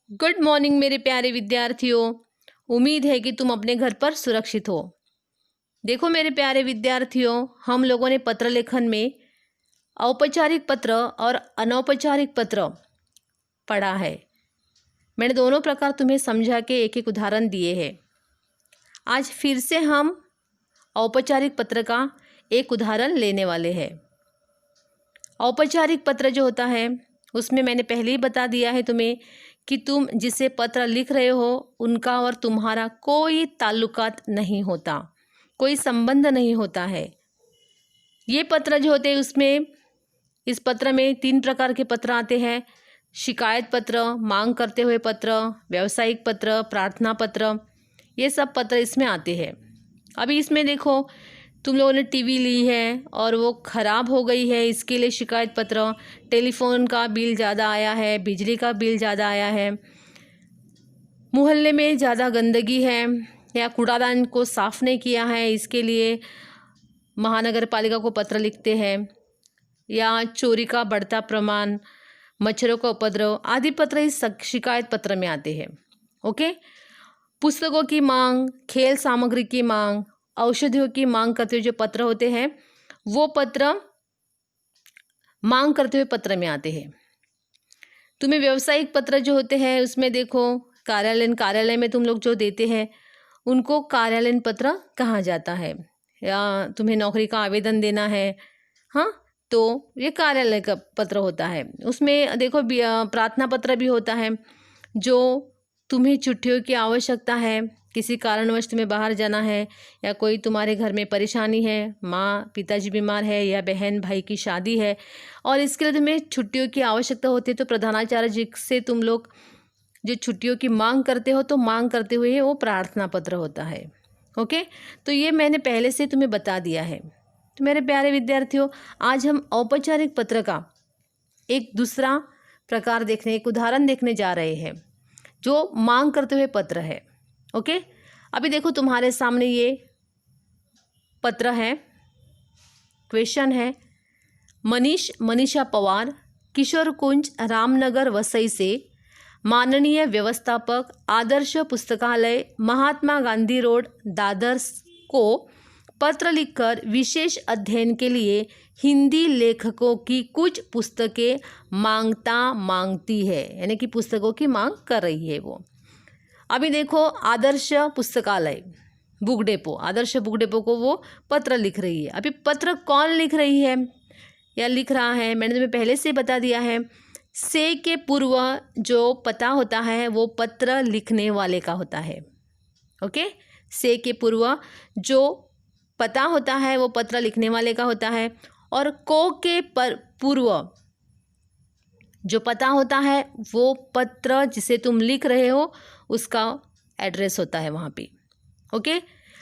Good morning मेरे प्यारे विद्यार्थियों। उम्मीद है कि तुम अपने घर पर सुरक्षित हो। देखो मेरे प्यारे विद्यार्थियों, हम लोगों ने पत्र लेखन में औपचारिक पत्र और अनौपचारिक पत्र पढ़ा है। मैंने दोनों प्रकार तुम्हें समझा के एक एक उदाहरण दिए हैं। आज फिर से हम औपचारिक पत्र का एक उदाहरण लेने वाले हैं। औपचारिक पत्र जो होता है उसमें मैंने पहले ही बता दिया है तुम्हें कि तुम जिसे पत्र लिख रहे हो उनका और तुम्हारा कोई ताल्लुकात नहीं होता, कोई संबंध नहीं होता है। ये पत्र जो होते हैं उसमें इस पत्र में 3 प्रकार के पत्र आते हैं। शिकायत पत्र, मांग करते हुए पत्र, व्यावसायिक पत्र, प्रार्थना पत्र, ये सब पत्र इसमें आते हैं। अभी इसमें देखो तुम लोगों ने टीवी ली है और वो ख़राब हो गई है, इसके लिए शिकायत पत्र। टेलीफोन का बिल ज़्यादा आया है, बिजली का बिल ज़्यादा आया है, मोहल्ले में ज़्यादा गंदगी है या कूड़ादान को साफ़ नहीं किया है, इसके लिए महानगर पालिका को पत्र लिखते हैं। या चोरी का बढ़ता प्रमाण, मच्छरों का उपद्रव आदि पत्र इस शिकायत पत्र में आते हैं। ओके। पुस्तकों की मांग, खेल सामग्री की मांग, औषधियों की मांग करते हुए जो पत्र होते हैं वो पत्र मांग करते हुए पत्र में आते हैं। तुम्हें व्यावसायिक पत्र जो होते हैं उसमें देखो कार्यालय में तुम लोग जो देते हैं उनको कार्यालयीन पत्र कहा जाता है। या तुम्हें नौकरी का आवेदन देना है, हाँ, तो ये कार्यालय का पत्र होता है। उसमें देखो प्रार्थना पत्र भी होता है। जो तुम्हें छुट्टियों की आवश्यकता है, किसी कारणवश तुम्हें बाहर जाना है या कोई तुम्हारे घर में परेशानी है, माँ पिताजी बीमार है या बहन भाई की शादी है और इसके लिए तुम्हें छुट्टियों की आवश्यकता होती है, तो प्रधानाचार्य जी से तुम लोग जो छुट्टियों की मांग करते हो तो मांग करते हुए वो प्रार्थना पत्र होता है। ओके, तो ये मैंने पहले से तुम्हें बता दिया है। तो मेरे प्यारे विद्यार्थियों, आज हम औपचारिक पत्र का एक दूसरा प्रकार देखने, एक उदाहरण देखने जा रहे हैं जो मांग करते हुए पत्र है। ओके, अभी देखो तुम्हारे सामने ये पत्र है, क्वेश्चन है। मनीषा पवार किशोर कुंज रामनगर वसई से माननीय व्यवस्थापक आदर्श पुस्तकालय महात्मा गांधी रोड दादर को पत्र लिखकर विशेष अध्ययन के लिए हिंदी लेखकों की कुछ पुस्तकें मांगती है, यानी कि पुस्तकों की मांग कर रही है वो। अभी देखो आदर्श पुस्तकालय बुक डेपो, आदर्श बुक डेपो को वो पत्र लिख रही है। अभी पत्र कौन लिख रही है या लिख रहा है, मैंने तुम्हें पहले से बता दिया है। से के पूर्व जो पता होता है वो पत्र लिखने वाले का होता है। ओके, से के पूर्व जो पता होता है वो पत्र लिखने वाले का होता है। और को के पूर्व जो पता होता है वो पत्र जिसे तुम लिख रहे हो उसका एड्रेस होता है वहाँ पे। ओके,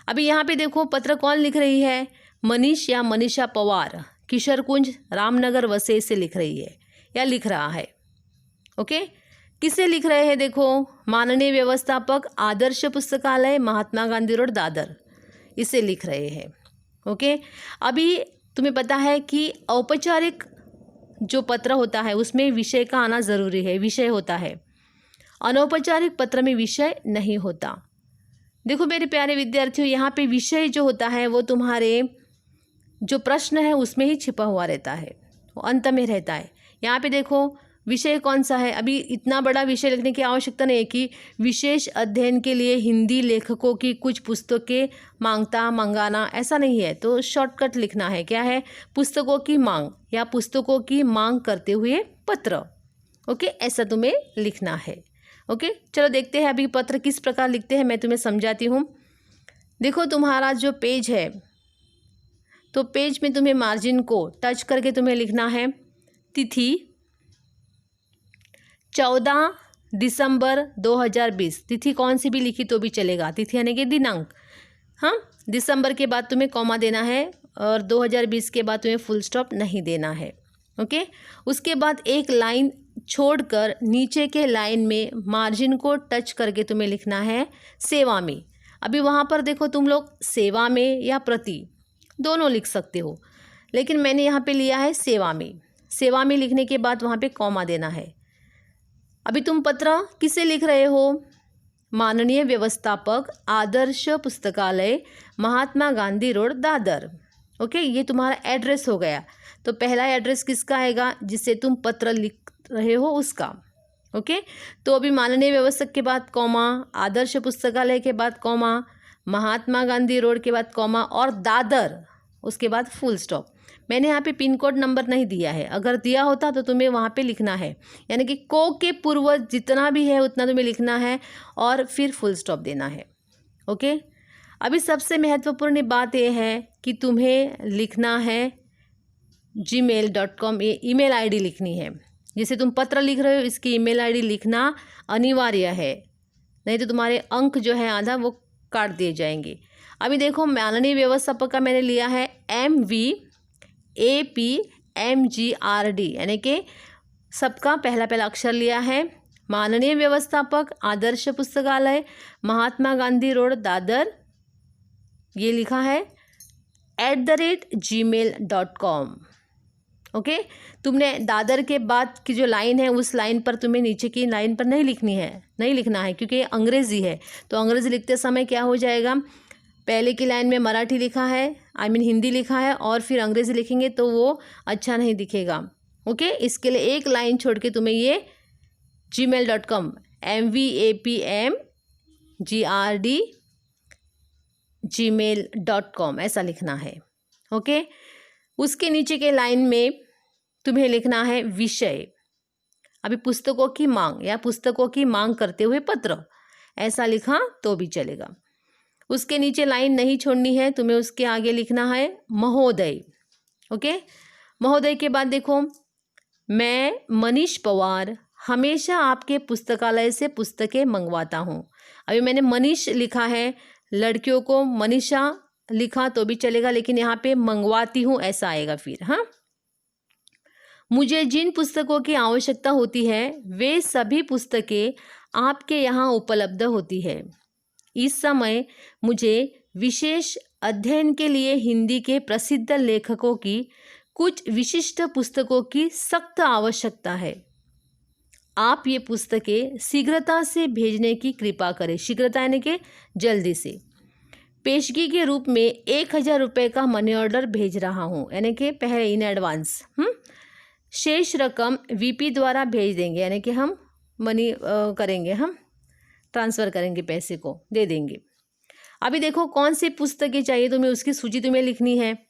अभी यहाँ पे देखो पत्र कौन लिख रही है, मनीष या मनीषा पवार किशोर कुंज रामनगर वसई से लिख रही है या लिख रहा है। ओके, किसे लिख रहे हैं, देखो माननीय व्यवस्थापक आदर्श पुस्तकालय महात्मा गांधी रोड दादर, इसे लिख रहे हैं। ओके, अभी तुम्हें पता है कि औपचारिक जो पत्र होता है उसमें विषय का आना ज़रूरी है, विषय होता है। अनौपचारिक पत्र में विषय नहीं होता। देखो मेरे प्यारे विद्यार्थियों, यहाँ पे विषय जो होता है वो तुम्हारे जो प्रश्न है उसमें ही छिपा हुआ रहता है, वो अंत में रहता है। यहाँ पे देखो विषय कौन सा है, अभी इतना बड़ा विषय लिखने की आवश्यकता नहीं है कि विशेष अध्ययन के लिए हिंदी लेखकों की कुछ पुस्तकें मंगाना, ऐसा नहीं है। तो शॉर्टकट लिखना है, क्या है, पुस्तकों की मांग या पुस्तकों की मांग करते हुए पत्र। ओके, ऐसा तुम्हें लिखना है। ओके, चलो देखते हैं अभी पत्र किस प्रकार लिखते हैं, मैं तुम्हें समझाती हूँ। देखो तुम्हारा जो पेज है तो पेज में तुम्हें मार्जिन को टच करके तुम्हें लिखना है तिथि 14 दिसंबर 2020। तिथि कौन सी भी लिखी तो भी चलेगा, तिथि यानी कि दिनांक। हाँ, दिसंबर के बाद तुम्हें कॉमा देना है और 2020 के बाद तुम्हें फुल स्टॉप नहीं देना है। ओके, उसके बाद एक लाइन छोड़कर नीचे के लाइन में मार्जिन को टच करके तुम्हें लिखना है सेवा में। अभी वहाँ पर देखो तुम लोग सेवा में या प्रति दोनों लिख सकते हो, लेकिन मैंने यहाँ पे लिया है सेवा में। सेवा में लिखने के बाद वहाँ पे कॉमा देना है। अभी तुम पत्र किसे लिख रहे हो? माननीय व्यवस्थापक, आदर्श पुस्तकालय, महात्मा गांधी रोड, दादर। ओके, ये तुम्हारा एड्रेस हो गया। तो पहला एड्रेस किसका आएगा? जिसे तुम पत्र लिख रहे हो उसका। ओके, तो अभी माननीय व्यवस्थक के बाद कॉमा, आदर्श पुस्तकालय के बाद कॉमा, महात्मा गांधी रोड के बाद कॉमा और दादर, उसके बाद फुल स्टॉप। मैंने यहाँ पे पिन कोड नंबर नहीं दिया है, अगर दिया होता तो तुम्हें वहाँ पे लिखना है, यानी कि को के पूर्व जितना भी है उतना तुम्हें लिखना है और फिर फुल स्टॉप देना है। ओके, अभी सबसे महत्वपूर्ण बात यह है कि तुम्हें लिखना है gmail.com, ये ईमेल आईडी लिखनी है। जिसे तुम पत्र लिख रहे हो इसकी ईमेल आईडी लिखना अनिवार्य है, नहीं तो तुम्हारे अंक जो है आधा वो काट दिए जाएंगे। अभी देखो, माननीय व्यवस्थापक का मैंने लिया है MVAPMGRD, यानी कि सबका पहला पहला अक्षर लिया है। माननीय व्यवस्थापक, आदर्श पुस्तकालय, महात्मा गांधी रोड, दादर, ये लिखा है @gmail.com। ओके, तुमने दादर के बाद की जो लाइन है उस लाइन पर तुम्हें नीचे की लाइन पर नहीं लिखनी है, नहीं लिखना है, क्योंकि ये अंग्रेज़ी है। तो अंग्रेज़ी लिखते समय क्या हो जाएगा, पहले की लाइन में मराठी लिखा है, हिंदी लिखा है और फिर अंग्रेज़ी लिखेंगे तो वो अच्छा नहीं दिखेगा। ओके, इसके लिए एक लाइन छोड़ के तुम्हें ये gmail.com MVAPMGRD gmail.com ऐसा लिखना है। ओके, उसके नीचे के लाइन में तुम्हें लिखना है विषय। अभी पुस्तकों की मांग या पुस्तकों की मांग करते हुए पत्र, ऐसा लिखा तो भी चलेगा। उसके नीचे लाइन नहीं छोड़नी है, तुम्हें उसके आगे लिखना है महोदय। ओके, महोदय के बाद देखो, मैं मनीष पवार हमेशा आपके पुस्तकालय से पुस्तकें मंगवाता हूँ। अभी मैंने मनीष लिखा है, लड़कियों को मनीषा लिखा तो भी चलेगा, लेकिन यहाँ पे मंगवाती हूँ ऐसा आएगा फिर। हाँ, मुझे जिन पुस्तकों की आवश्यकता होती है वे सभी पुस्तकें आपके यहाँ उपलब्ध होती है। इस समय मुझे विशेष अध्ययन के लिए हिंदी के प्रसिद्ध लेखकों की कुछ विशिष्ट पुस्तकों की सख्त आवश्यकता है। आप ये पुस्तकें शीघ्रता से भेजने की कृपा करें। शीघ्रता यानी कि जल्दी से। पेशगी के रूप में 1000 रुपये का मनी ऑर्डर भेज रहा हूँ, यानी कि पहले इन एडवांस। शेष रकम वीपी द्वारा भेज देंगे, यानी कि हम मनी करेंगे, हम ट्रांसफ़र करेंगे, पैसे को दे देंगे। अभी देखो कौन सी पुस्तकें चाहिए तुम्हें, उसकी सूची तुम्हें लिखनी है।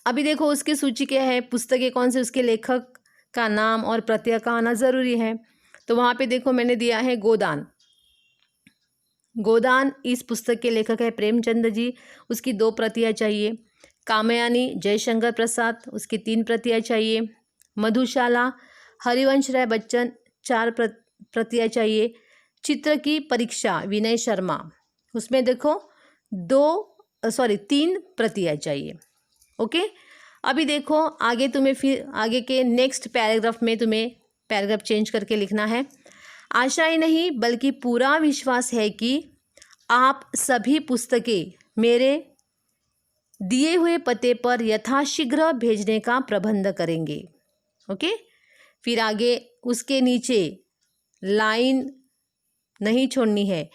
अभी देखो उसकी सूची क्या है, पुस्तकें कौन से, उसके लेखक का नाम और प्रतियां का आना ज़रूरी है। तो वहाँ पे देखो मैंने दिया है गोदान। गोदान इस पुस्तक के लेखक है प्रेमचंद जी, उसकी 2 प्रतियां चाहिए। कामयानी जयशंकर प्रसाद, उसकी 3 प्रतियां चाहिए। मधुशाला हरिवंश राय बच्चन, 4 प्रतियां चाहिए। चित्र की परीक्षा विनय शर्मा, उसमें देखो 3 प्रतियां चाहिए। ओके, अभी देखो आगे तुम्हें फिर आगे के नेक्स्ट पैराग्राफ में तुम्हें पैराग्राफ चेंज करके लिखना है। आशा ही नहीं बल्कि पूरा विश्वास है कि आप सभी पुस्तकें मेरे दिए हुए पते पर यथाशीघ्र भेजने का प्रबंध करेंगे। ओके, फिर आगे उसके नीचे लाइन नहीं छोड़नी है,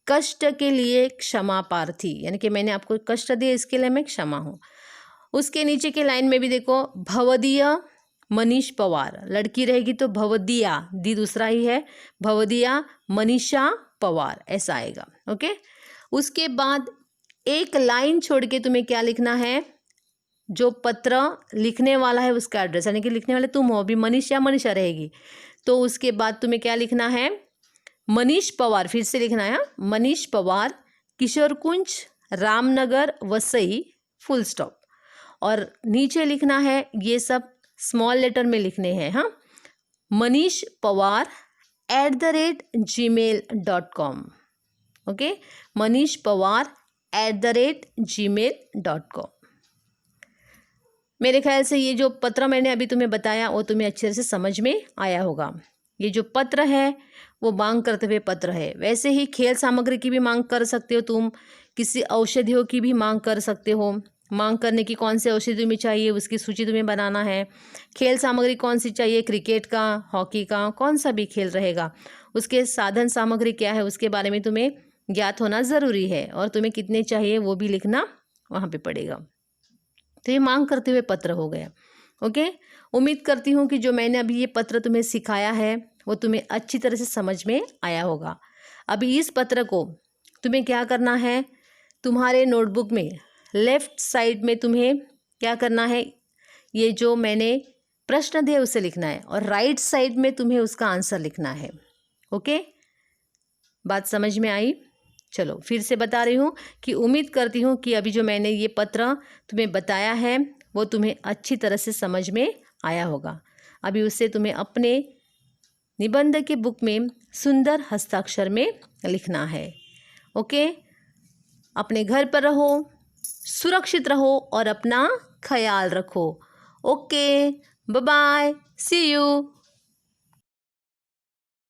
कष्ट के लिए क्षमा प्रार्थी, यानी कि मैंने आपको कष्ट दिया इसके लिए मैं क्षमा हूँ। उसके नीचे के लाइन में भी देखो भवदीय मनीष पवार, लड़की रहेगी तो भवदिया, दी दूसरा ही है, भवदिया मनीषा पवार ऐसा आएगा। ओके, उसके बाद एक लाइन छोड़ के तुम्हें क्या लिखना है, जो पत्र लिखने वाला है उसका एड्रेस, यानी कि लिखने वाले तुम हो, अभी मनीष या मनीषा रहेगी, तो उसके बाद तुम्हें क्या लिखना है, मनीष पवार, फिर से लिखना है मनीष पवार, किशोर कुंज, रामनगर, वसई, फुल स्टॉप। और नीचे लिखना है, ये सब स्मॉल लेटर में लिखने हैं। हाँ, Manish Pawar @gmail.com। Okay, Manish Pawar @gmail.com। मेरे ख्याल से ये जो पत्र मैंने अभी तुम्हें बताया वो तुम्हें अच्छे से समझ में आया होगा। ये जो पत्र है वो मांग करते हुए पत्र है। वैसे ही खेल सामग्री की भी मांग कर सकते हो तुम, किसी औषधियों की भी मांग कर सकते हो, मांग करने की कौन सी औषधि तुम्हें चाहिए उसकी सूची तुम्हें बनाना है। खेल सामग्री कौन सी चाहिए, क्रिकेट का, हॉकी का, कौन सा भी खेल रहेगा, उसके साधन सामग्री क्या है उसके बारे में तुम्हें ज्ञात होना ज़रूरी है, और तुम्हें कितने चाहिए वो भी लिखना वहाँ पे पड़ेगा। तो ये मांग करते हुए पत्र हो गया। ओके, उम्मीद करती हूँ कि जो मैंने अभी ये पत्र तुम्हें सिखाया है वो तुम्हें अच्छी तरह से समझ में आया होगा। अभी इस पत्र को तुम्हें क्या करना है, तुम्हारे नोटबुक में लेफ्ट साइड में तुम्हें क्या करना है, ये जो मैंने प्रश्न दिए उसे लिखना है, और राइट साइड में तुम्हें उसका आंसर लिखना है। ओके, बात समझ में आई? चलो फिर से बता रही हूँ कि उम्मीद करती हूँ कि अभी जो मैंने ये पत्र तुम्हें बताया है वो तुम्हें अच्छी तरह से समझ में आया होगा। अभी उससे तुम्हें अपने निबंध के बुक में सुंदर हस्ताक्षर में लिखना है। ओके, अपने घर पर रहो, सुरक्षित रहो और अपना ख्याल रखो। Okay, bye bye, see you.